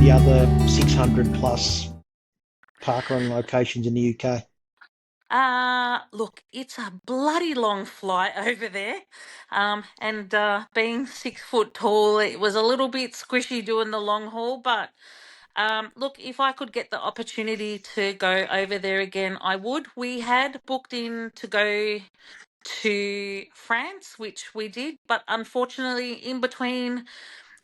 the other 600 plus parkrun locations in the UK? Look, it's a bloody long flight over there. And being 6 foot tall, it was a little bit squishy doing the long haul. But look, if I could get the opportunity to go over there again, I would. We had booked in to go to France, which we did, but unfortunately, in between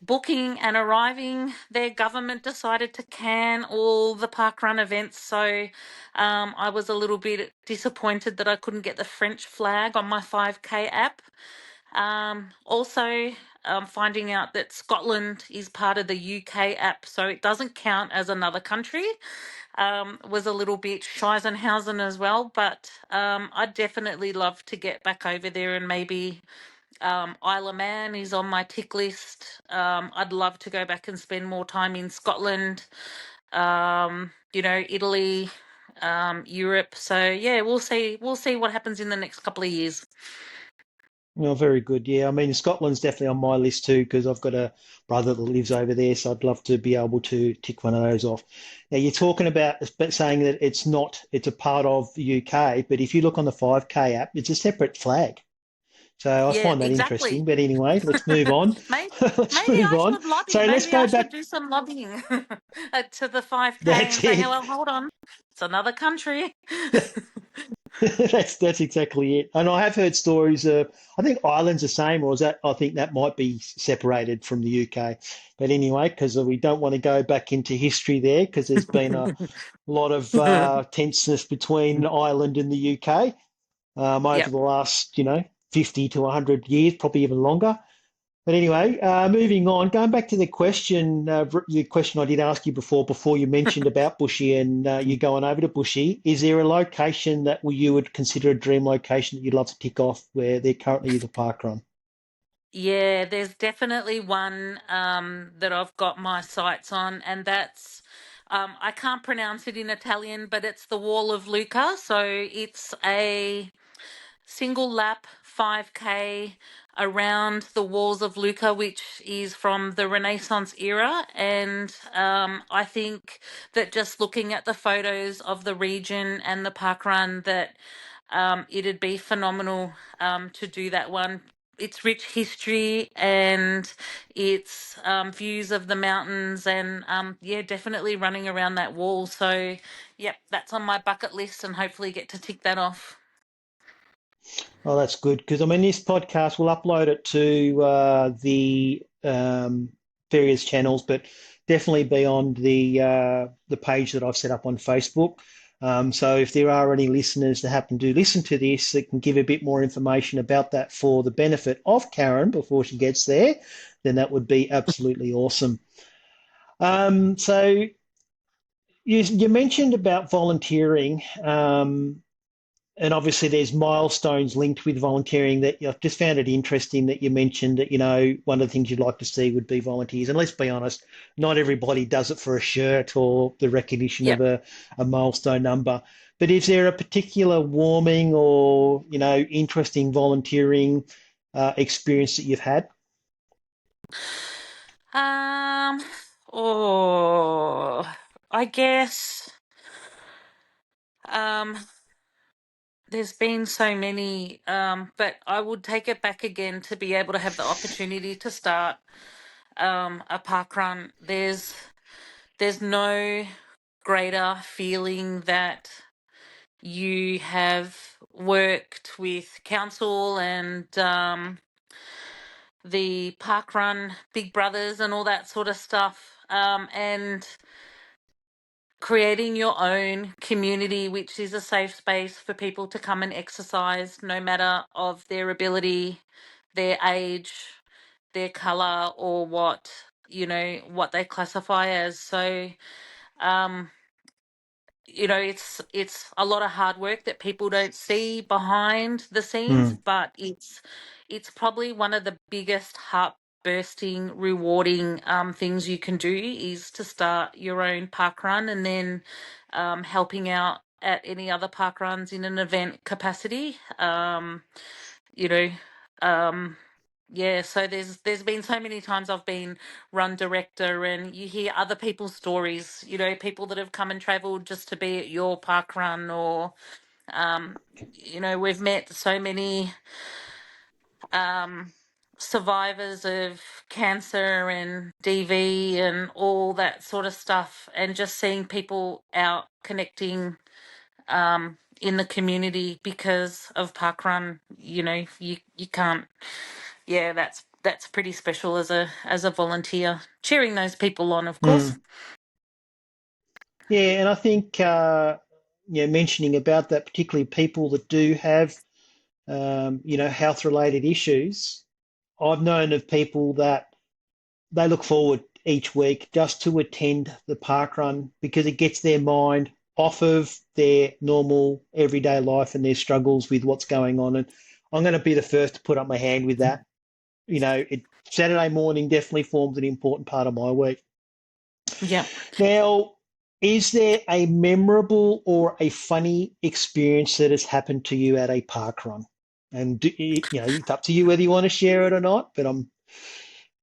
booking and arriving, their government decided to can all the parkrun events. So I was a little bit disappointed that I couldn't get the French flag on my 5K app. Also, finding out that Scotland is part of the UK app, so it doesn't count as another country, was a little bit Scheisenhausen as well. But I'd definitely love to get back over there, and maybe Isle of Man is on my tick list. I'd love to go back and spend more time in Scotland, Italy, Europe. So yeah, we'll see. We'll see what happens in the next couple of years. Well, very good. Yeah, I mean, Scotland's definitely on my list too because I've got a brother that lives over there, so I'd love to be able to tick one of those off. Now, you're talking about saying that it's a part of the UK, but if you look on the 5K app, it's a separate flag. So I Yeah, find that interesting. exactly. But anyway, let's move on. Maybe, Let's maybe move I on. should lobby. So let's Maybe I go should back. do some lobbying to the 5K That's and say, "Hey, it. well, hold on, it's another country." That's exactly it. And I have heard stories. I think Ireland's the same, or is that? I think that might be separated from the UK. But anyway, because we don't want to go back into history there, because there's been a lot of tenseness between Ireland and the UK over Yep. the last, 50 to 100 years, probably even longer. But anyway, moving on, going back to the question I did ask you before you mentioned about Bushy and you going over to Bushy, is there a location that you would consider a dream location that you'd love to tick off where there currently is a park run? Yeah, there's definitely one that I've got my sights on, and that's I can't pronounce it in Italian, but it's the Wall of Lucca. So it's a single lap 5K around the walls of Lucca, which is from the Renaissance era. And I think that just looking at the photos of the region and the park run, that it'd be phenomenal to do that one. It's rich history and it's views of the mountains, and yeah, definitely running around that wall. So, yep, that's on my bucket list, and hopefully get to tick that off. Oh, that's good because I mean this podcast will upload it to the various channels, but definitely be on the page that I've set up on Facebook. So if there are any listeners that happen to listen to this that can give a bit more information about that for the benefit of Karen before she gets there, then that would be absolutely awesome. So you mentioned about volunteering. And obviously there's milestones linked with volunteering that I've just found it interesting that you mentioned that, one of the things you'd like to see would be volunteers. And let's be honest, not everybody does it for a shirt or the recognition of Yep. a milestone number. But is there a particular warming or, interesting volunteering experience that you've had? Um, oh, I guess um, there's been so many, but I would take it back again to be able to have the opportunity to start a park run. There's no greater feeling that you have worked with council and the park run big brothers and all that sort of stuff, and creating your own community, which is a safe space for people to come and exercise, no matter of their ability, their age, their color, or what they classify as. So um it's a lot of hard work that people don't see behind the scenes, Hmm. but it's probably one of the biggest heart bursting rewarding things you can do, is to start your own park run, and then helping out at any other park runs in an event capacity. you know um Yeah, so there's been so many times I've been run director, and you hear other people's stories, people that have come and traveled just to be at your park run, or um, we've met so many um, survivors of cancer and DV and all that sort of stuff, and just seeing people out connecting in the community because of parkrun. You can't. Yeah, that's pretty special as a volunteer, cheering those people on, of course. Mm. Yeah, and I think mentioning about that, particularly people that do have health related issues. I've known of people that they look forward each week just to attend the park run because it gets their mind off of their normal everyday life and their struggles with what's going on. And I'm going to be the first to put up my hand with that. Saturday morning definitely forms an important part of my week. Yeah. Now, is there a memorable or a funny experience that has happened to you at a park run? And it's up to you whether you want to share it or not. But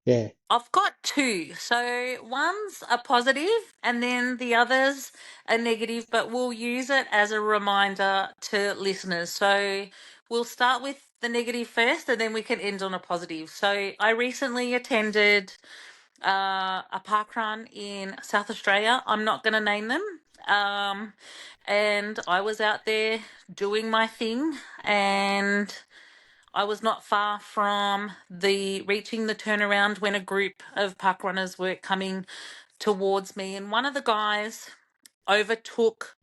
yeah. I've got two. So one's a positive and then the other's a negative, but we'll use it as a reminder to listeners. So we'll start with the negative first and then we can end on a positive. So I recently attended a park run in South Australia. I'm not going to name them. Um, and I was out there doing my thing, and I was not far from the reaching the turnaround when a group of park runners were coming towards me, and one of the guys overtook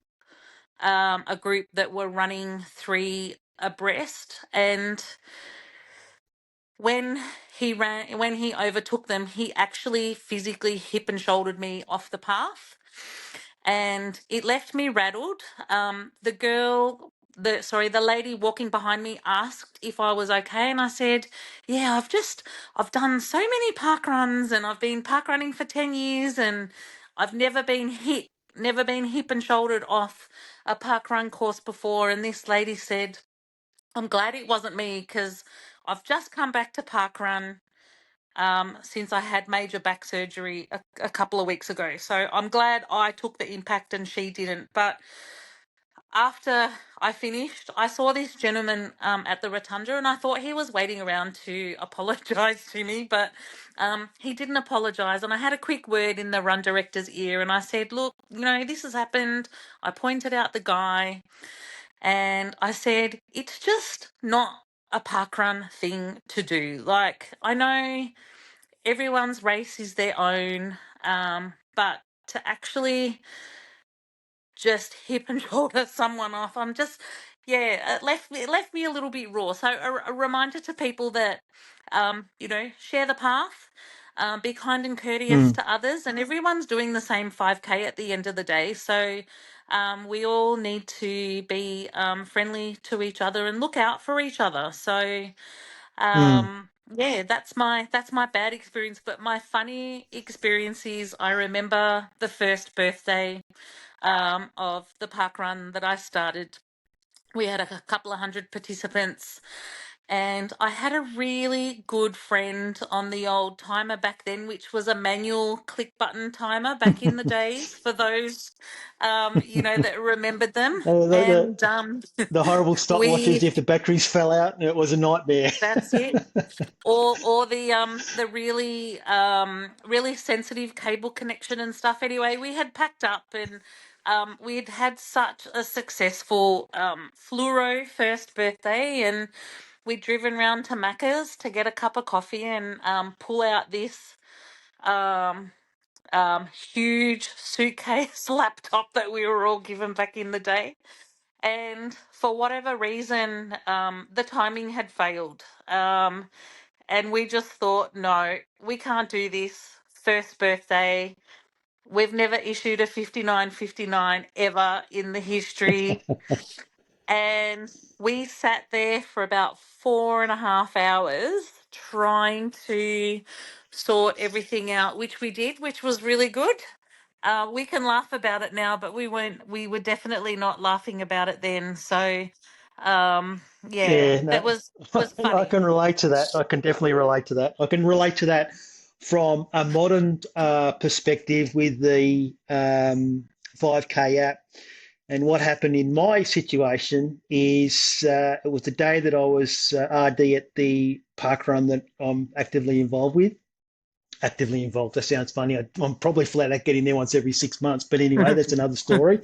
a group that were running three abreast, and when he overtook them, he actually physically hip and shouldered me off the path, and it left me rattled. The lady walking behind me asked if I was okay, and I said, "Yeah, I've done so many park runs, and I've been park running for 10 years, and I've never been hip and shouldered off a park run course before." And this lady said, "I'm glad it wasn't me because I've just come back to parkrun since I had major back surgery a couple of weeks ago. So I'm glad I took the impact and she didn't." But after I finished, I saw this gentleman at the rotunda, and I thought he was waiting around to apologise to me, but he didn't apologise. And I had a quick word in the run director's ear, and I said, "Look, this has happened." I pointed out the guy, and I said, "It's just not a parkrun thing to do. Like, I know everyone's race is their own, but to actually just hip and shoulder someone off, I'm just, yeah, it left me a little bit raw." So a reminder to people that, share the path, be kind and courteous Mm, to others, and everyone's doing the same 5K at the end of the day. So we all need to be friendly to each other and look out for each other. So mm, yeah, that's my bad experience. But my funny experience is I remember the first birthday of the park run that I started. We had a couple of hundred participants, and I had a really good friend on the old timer back then, which was a manual click button timer back in the days, for those that remembered them. the, And the the horrible stopwatches we if the batteries fell out, it was a nightmare. that's it. Or the really sensitive cable connection and stuff. Anyway, we had packed up, and we'd had such a successful fluoro first birthday, and we'd driven round to Macca's to get a cup of coffee and pull out this um, huge suitcase laptop that we were all given back in the day. And for whatever reason, the timing had failed. And we just thought, no, we can't do this. First birthday. We've never issued a 5959 ever in the history. And we sat there for about 4.5 hours trying to sort everything out, which we did, which was really good. We can laugh about it now, but we were definitely not laughing about it then. So Um, yeah, Yeah, that no, was I funny. can relate to that. I can definitely relate to that. I can relate to that from a modern perspective with the 5K app. And what happened in my situation is it was the day that I was RD at the park run that I'm actively involved with. Actively involved. That sounds funny. I'm probably flat out getting there once every 6 months. But anyway, that's another story.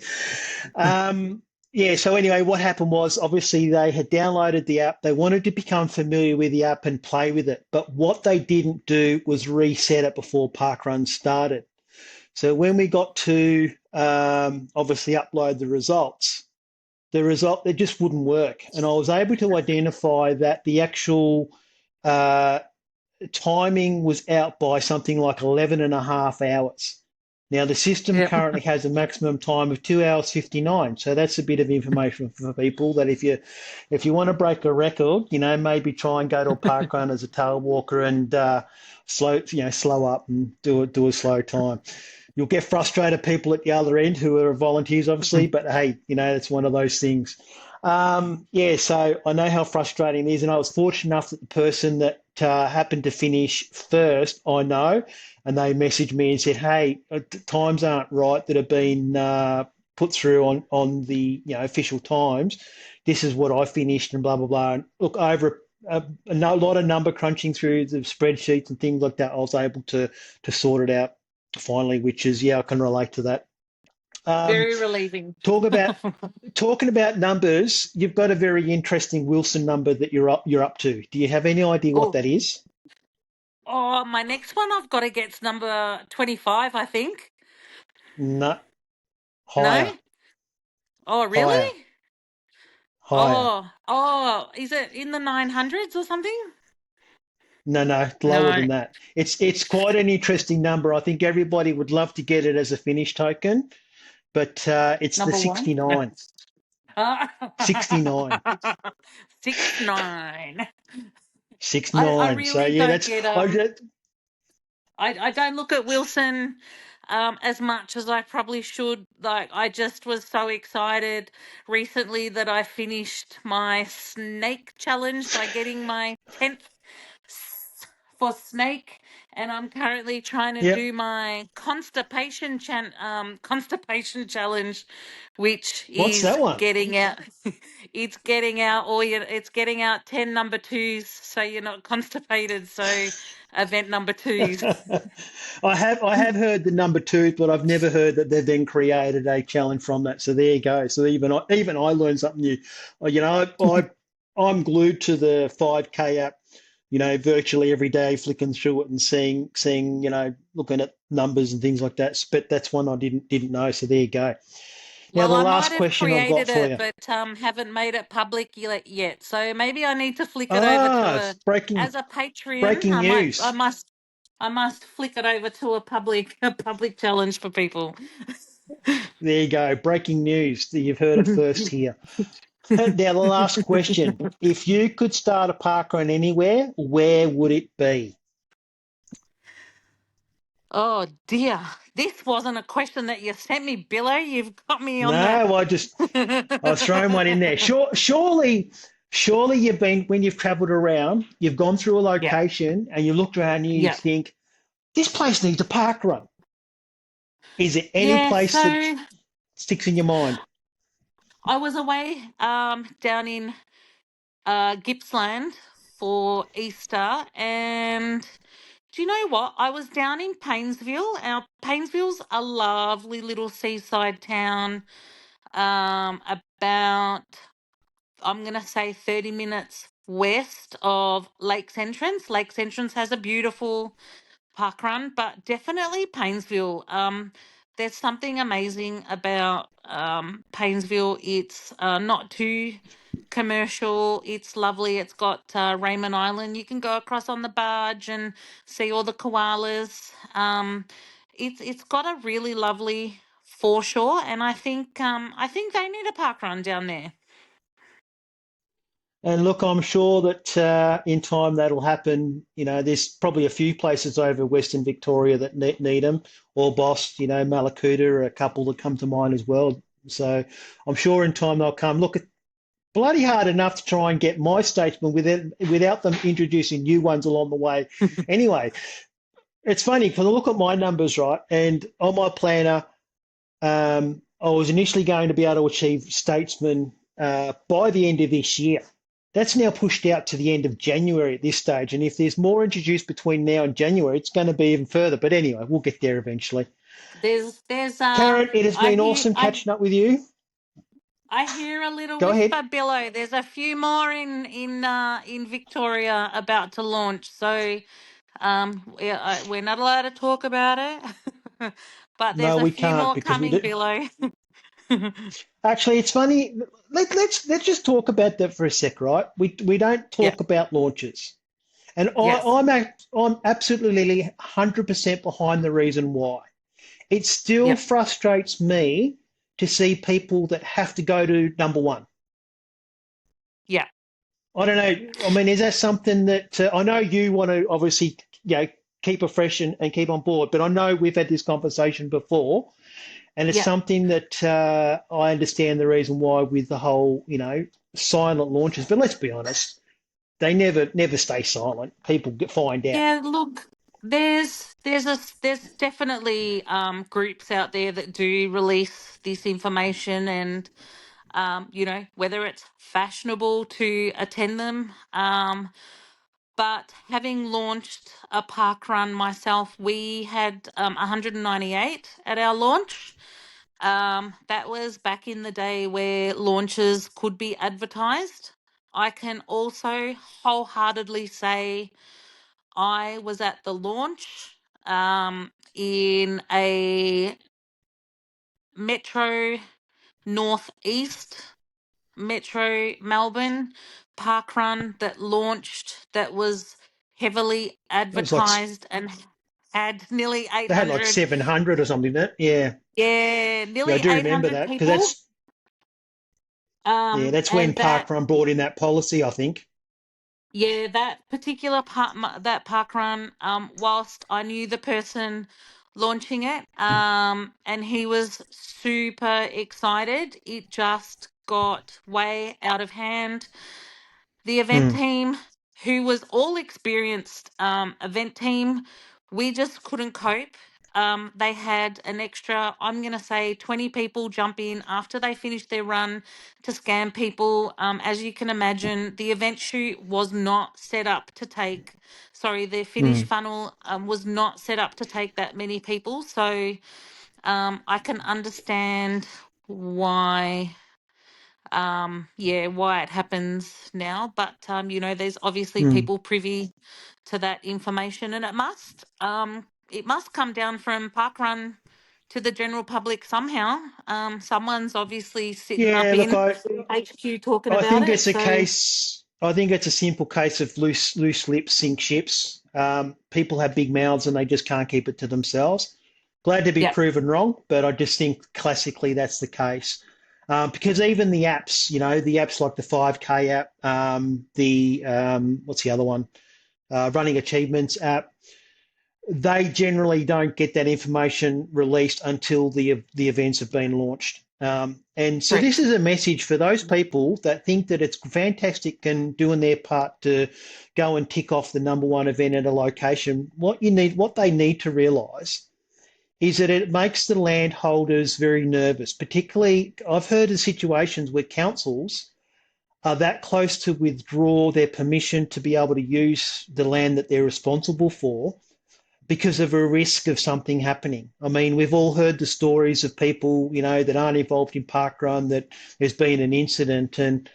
Um, yeah, so anyway, what happened was obviously they had downloaded the app. They wanted to become familiar with the app and play with it. But what they didn't do was reset it before parkrun started. So when we got to obviously upload the result, it just wouldn't work. And I was able to identify that the actual uh, timing was out by something like 11 and a half hours. Now, the system Yep. currently has a maximum time of 2 hours 59. So that's a bit of information for people that if you want to break a record, maybe try and go to a park run as a tail walker and slow up and do a slow time. You'll get frustrated people at the other end who are volunteers, obviously, but hey, it's one of those things. Yeah, so I know how frustrating it is, and I was fortunate enough that the person that happened to finish first, I know, and they messaged me and said, "Hey, times aren't right that have been put through on the official times. This is what I finished, and blah blah blah." And look, over a lot of number crunching through the spreadsheets and things like that, I was able to sort it out finally, which is yeah, I can relate to that. Um, Very relieving. talk about Talking about numbers, you've got a very interesting Wilson number that you're up to. Do you have any idea what Oh, that is? oh, my next one I've got to get's number 25, I think. No, higher, No? Oh, higher, really? higher. Oh, is it in the 900s or something? No, no, lower No, than that. It's quite an interesting number. I think everybody would love to get it as a finish token, but it's the number one. 69. 69. 6'9". I 69. So really yeah, don't that's get I don't look at Wilson as much as I probably should. Like, I just was so excited recently that I finished my snake challenge by getting my 10th for snake, and I'm currently trying to yep. do my constipation challenge, which What's is that one? getting out it's getting out 10 number twos so you're not constipated. So event number twos. I have heard the number two, but I've never heard that they've then created a challenge from that. So there you go. So even I learned something new. I'm glued to the 5K app, virtually every day, flicking through it and seeing looking at numbers and things like that. But that's one I didn't know. So there you go. Now Well, the I might last have question I've got created for it, you. but haven't made it public yet. So maybe I need to flick it over to It's as breaking a Patreon. breaking news. I must flick it over to a public a public challenge for people. There you go. Breaking news. You've heard it first here. Now, the last question. If you could start a parkrun anywhere, where would it be? Oh dear, this wasn't a question that you sent me, Billo. You've got me on the. No, I was throwing one in there. Surely when you've travelled around, you've gone through a Yeah, location and you looked around and you yeah, think, this place needs a parkrun. Is there any yeah. place that So sticks in your mind? I was away down in Gippsland for Easter, and do you know what? I was down in Painesville. Painesville's a lovely little seaside town, about, I'm gonna say, 30 minutes west of Lakes Entrance. Lakes Entrance has a beautiful parkrun, but definitely Painesville. There's something amazing about Painesville. It's not too commercial. It's lovely. It's got Raymond Island. You can go across on the barge and see all the koalas. It's got a really lovely foreshore, and I think they need a parkrun down there. And look, I'm sure that in time that'll happen. There's probably a few places over Western Victoria that need them, or Boss, Malakuta, are a couple that come to mind as well. So I'm sure in time they'll come. Look, bloody hard enough to try and get my statesmen without them introducing new ones along the way. Anyway, it's funny because I look at my numbers, right, and on my planner, I was initially going to be able to achieve statesman by the end of this year. That's now pushed out to the end of January at this stage. And if there's more introduced between now and January, it's going to be even further. But anyway, we'll get there eventually. There's Karen, it has been awesome catching up with you. I hear a little Go ahead. whisper, Billo. There's a few more in Victoria about to launch. So we're not allowed to talk about it, but there's No, a we few can't more because we coming, do. Billo. Actually, it's funny. Let's just talk about that for a sec, right? We don't Yep. talk about launches, and Yes. I'm absolutely 100% behind the reason why. It still Yep. frustrates me to see people that have to go to number one. Yep. I don't know. I mean, is that something that I know you want to obviously, keep it fresh and keep on board, but I know we've had this conversation before, and it's Yep. something that I understand the reason why with the whole, silent launches. But let's be honest, they never stay silent. People find out. Yeah. Look, there's definitely groups out there that do release this information, and whether it's fashionable to attend them. But having launched a park run myself, we had 198 at our launch. That was back in the day where launches could be advertised. I can also wholeheartedly say I was at the launch in a Metro Northeast, Metro Melbourne parkrun that launched, that was heavily It was like advertised and had nearly they had like 800. 700 or something. That yeah, Yeah, yeah, I nearly do remember 800 that because people. that's when And that, Parkrun brought in that policy, I think. yeah, that particular that park run, whilst I knew the person launching it, and he was super excited, it just got way out of hand. The event Hmm. team, who was all experienced event team, we just couldn't cope. They had an extra, I'm going to say, 20 people jump in after they finished their run to scam people. As you can imagine, the event shoot was not set up to take, sorry, the finish Hmm. funnel was not set up to take that many people. So I can understand why why it happens now, but there's obviously Hmm. people privy to that information, and it must come down from parkrun to the general public somehow. Someone's obviously sitting up Yeah, look, in I HQ talking I about think it. it's a So case. I think it's a simple case of loose lips sink ships. People have big mouths and they just can't keep it to themselves. Glad to be yeah. proven wrong, but I just think classically that's the case. Because even the apps, the apps like the 5K app, the what's the other one? Running Achievements app, they generally don't get that information released until the events have been launched. And so this Correct. is a message for those people that think that it's fantastic and doing their part to go and tick off the number one event at a location. What they need to realise is that it makes the landholders very nervous. Particularly, I've heard of situations where councils are that close to withdraw their permission to be able to use the land that they're responsible for because of a risk of something happening. I mean, we've all heard the stories of people, that aren't involved in parkrun, that there's been an incident. And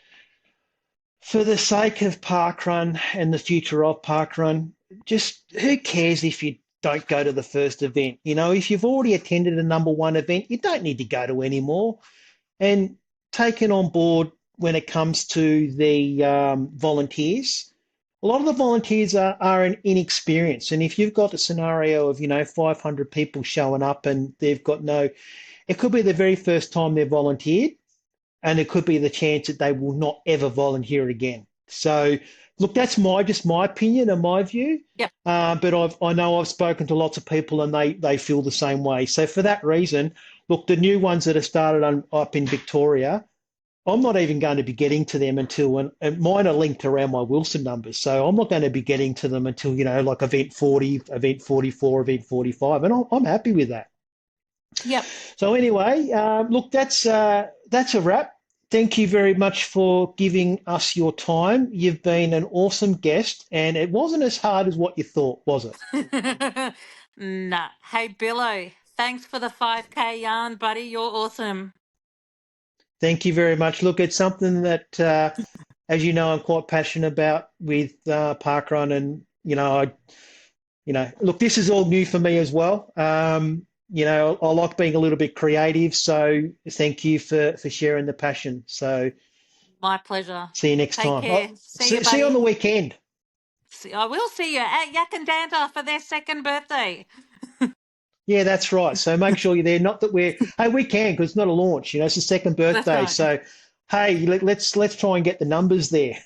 for the sake of parkrun and the future of parkrun, just who cares if you don't go to the first event? If you've already attended a number one event, you don't need to go to any more. And taken on board when it comes to the volunteers, a lot of the volunteers are inexperienced. And if you've got a scenario of, 500 people showing up and they've got it could be the very first time they've volunteered, and it could be the chance that they will not ever volunteer again. So, look, that's just my opinion and my view. Yep. But I know I've spoken to lots of people and they feel the same way. So for that reason, look, the new ones that have started up in Victoria, I'm not even going to be getting to them until when and mine are linked around my Wilson numbers. So I'm not going to be getting to them until, like event 40, event 44, event 45. And I'm happy with that. Yep. So anyway, look, that's a wrap. Thank you very much for giving us your time. You've been an awesome guest, and it wasn't as hard as what you thought, was it? Nah. Hey, Billo, thanks for the 5K yarn, buddy. You're awesome. Thank you very much. Look, it's something that, as you know, I'm quite passionate about with parkrun, and look, this is all new for me as well. I like being a little bit creative, so thank you for sharing the passion. So My pleasure. see you next Take time. care. See you, See you on the buddy. weekend. I will see you at Yak and Danta for their second birthday. Yeah, that's right. So make sure you're there. Not that hey, we can because it's not a launch. It's the second That's birthday. right. So, hey, let's try and get the numbers there.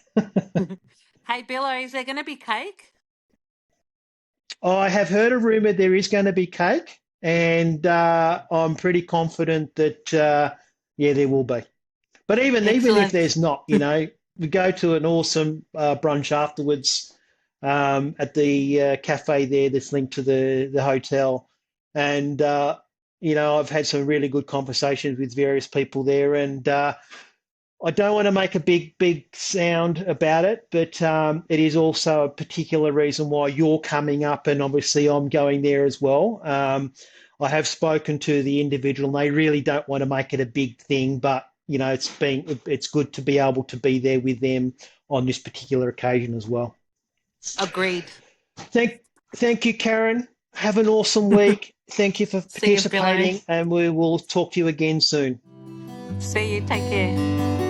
Hey, Billo, is there going to be cake? I have heard a rumor there is going to be cake, and I'm pretty confident that yeah, there will be. But even if Excellent. there's not, we go to an awesome brunch afterwards at the cafe there that's linked to the hotel, and I've had some really good conversations with various people there, and I don't want to make a big sound about it, but it is also a particular reason why you're coming up, and obviously I'm going there as well. I have spoken to the individual, and they really don't want to make it a big thing, but it's good to be able to be there with them on this particular occasion as well. Agreed. Thank thank you, Karen. Have an awesome week. Thank you for See you, Billo. participating, and we will talk to you again soon. See you. Take care.